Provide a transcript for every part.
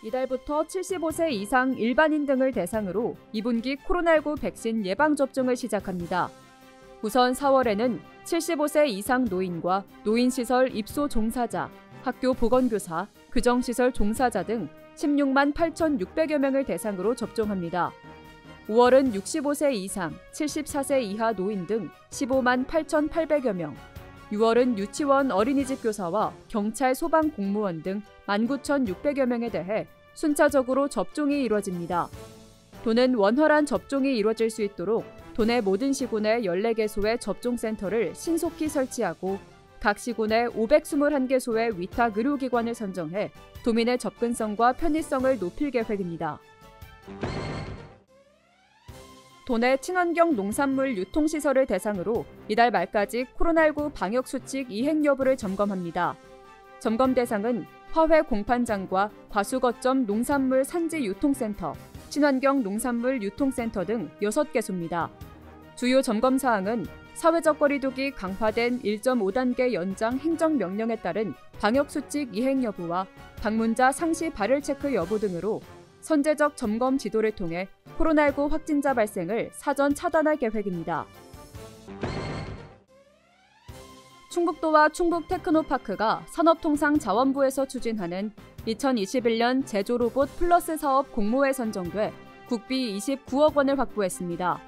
이달부터 75세 이상 일반인 등을 대상으로 2분기 코로나19 백신 예방접종을 시작합니다. 우선 4월에는 75세 이상 노인과 노인시설 입소 종사자, 학교 보건교사, 교정시설 종사자 등 16만 8,600여 명을 대상으로 접종합니다. 5월은 65세 이상, 74세 이하 노인 등 15만 8,800여 명, 6월은 유치원 어린이집 교사와 경찰 소방 공무원 등 19,600여 명에 대해 순차적으로 접종이 이뤄집니다. 도는 원활한 접종이 이뤄질 수 있도록 도내 모든 시군의 14개소의 접종센터를 신속히 설치하고 각 시군의 521개소의 위탁 의료기관을 선정해 도민의 접근성과 편의성을 높일 계획입니다. 도내 친환경 농산물 유통시설을 대상으로 이달 말까지 코로나19 방역수칙 이행 여부를 점검합니다. 점검 대상은 화훼 공판장과 과수거점 농산물 산지 유통센터, 친환경 농산물 유통센터 등 6개소입니다. 주요 점검 사항은 사회적 거리두기 강화된 1.5단계 연장 행정명령에 따른 방역수칙 이행 여부와 방문자 상시 발열 체크 여부 등으로 선제적 점검 지도를 통해 코로나19 확진자 발생을 사전 차단할 계획입니다. 충북도와 충북테크노파크가 산업통상자원부에서 추진하는 2021년 제조로봇 플러스 사업 공모에 선정돼 국비 29억 원을 확보했습니다.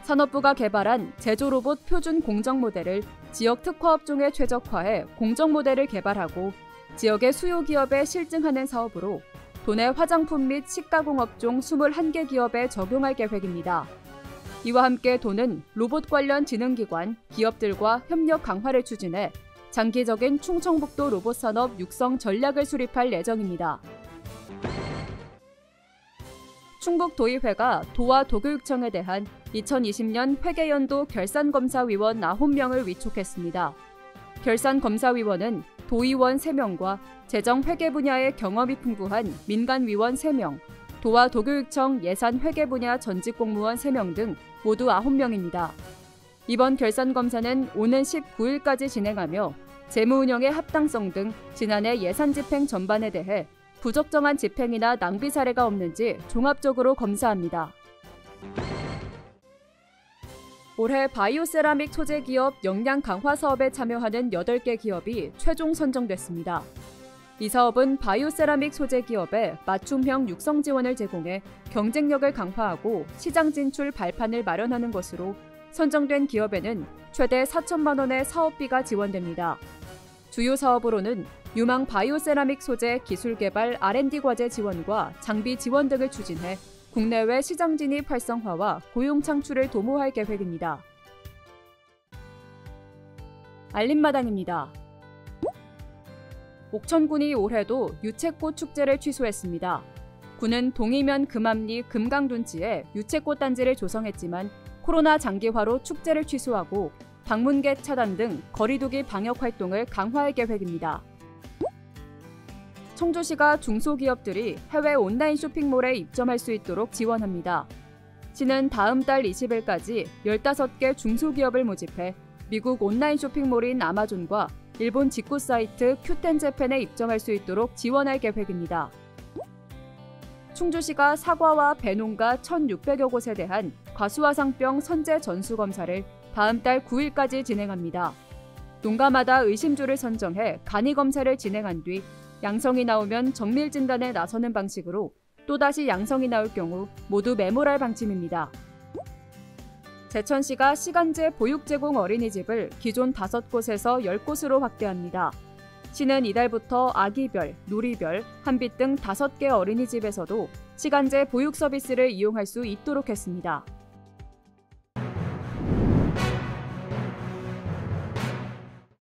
산업부가 개발한 제조로봇 표준 공정 모델을 지역 특화업종에 최적화해 공정 모델을 개발하고 지역의 수요 기업에 실증하는 사업으로 도내 화장품 및 식가공업종 21개 기업에 적용할 계획입니다. 이와 함께 도는 로봇 관련 지능기관, 기업들과 협력 강화를 추진해 장기적인 충청북도 로봇 산업 육성 전략을 수립할 예정입니다. 충북도의회가 도와 도교육청에 대한 2020년 회계연도 결산검사위원 9명을 위촉했습니다. 결산검사위원은 도의원 3명과 재정회계 분야의 경험이 풍부한 민간위원 3명, 도와 도교육청 예산회계 분야 전직 공무원 3명 등 모두 9명입니다. 이번 결산검사는 오는 19일까지 진행하며 재무운영의 합당성 등 지난해 예산 집행 전반에 대해 부적정한 집행이나 낭비 사례가 없는지 종합적으로 검사합니다. 올해 바이오세라믹 소재 기업 역량 강화 사업에 참여하는 8개 기업이 최종 선정됐습니다. 이 사업은 바이오세라믹 소재 기업에 맞춤형 육성 지원을 제공해 경쟁력을 강화하고 시장 진출 발판을 마련하는 것으로 선정된 기업에는 최대 4천만 원의 사업비가 지원됩니다. 주요 사업으로는 유망 바이오세라믹 소재 기술 개발 R&D 과제 지원과 장비 지원 등을 추진해 국내외 시장 진입 활성화와 고용 창출을 도모할 계획입니다. 알림마당입니다. 옥천군이 올해도 유채꽃 축제를 취소했습니다. 군은 동이면 금암리 금강둔치에 유채꽃 단지를 조성했지만 코로나 장기화로 축제를 취소하고 방문객 차단 등 거리두기 방역 활동을 강화할 계획입니다. 청주시가 중소기업들이 해외 온라인 쇼핑몰에 입점할 수 있도록 지원합니다. 시는 다음 달 20일까지 15개 중소기업을 모집해 미국 온라인 쇼핑몰인 아마존과 일본 직구 사이트 큐텐재팬에 입점할 수 있도록 지원할 계획입니다. 충주시가 사과와 배농가 1,600여 곳에 대한 과수화상병 선제 전수검사를 다음 달 9일까지 진행합니다. 농가마다 의심주를 선정해 간이검사를 진행한 뒤 양성이 나오면 정밀 진단에 나서는 방식으로 또다시 양성이 나올 경우 모두 매몰할 방침입니다. 제천시가 시간제 보육 제공 어린이집을 기존 5곳에서 10곳으로 확대합니다. 시는 이달부터 아기별, 누리별, 한빛 등 5개 어린이집에서도 시간제 보육 서비스를 이용할 수 있도록 했습니다.